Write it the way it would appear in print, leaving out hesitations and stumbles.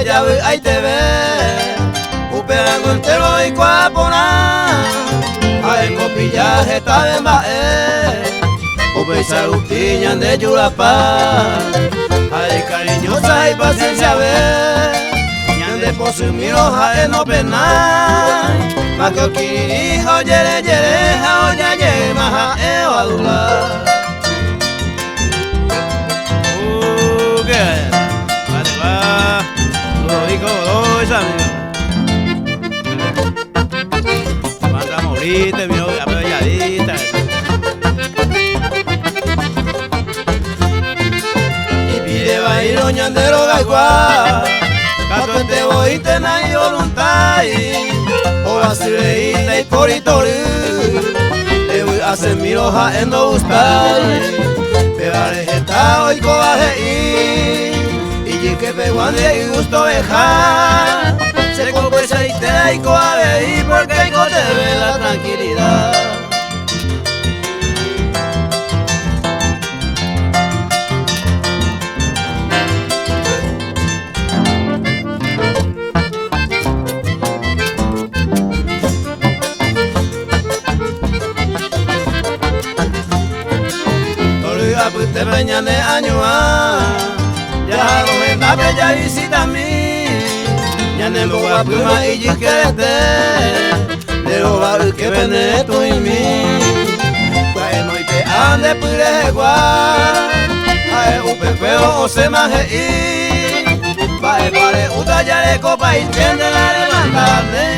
yabu ay te ve uperango entero y cuapona ay copillaje está de mae upeisa upiñan de yurapa ay cariñosa y paciencia ve ñande posumiro jae no pena mako kirijo yere yere jao yaye maha eo adula Manda morite, mi apelladita. Y pide bailo ñandero gaigua, gato te voy tena y voluntad. O asileita y poritori, le voy a hacer mi hoja en no gustar. Pegaré geta hoy cobaje y que peguande y gusto dejar se compensa y te da y coabe y porque hay que te ve la tranquilidad. Toluiga pues te peñane añoa ya no me ya visita a mí ya no me voy a prima y jiquete de lo barrio que vende tú y mí bueno y te ande pire gua ae upe feo o se maje y va pare uta ya de copa y tiende la levantarle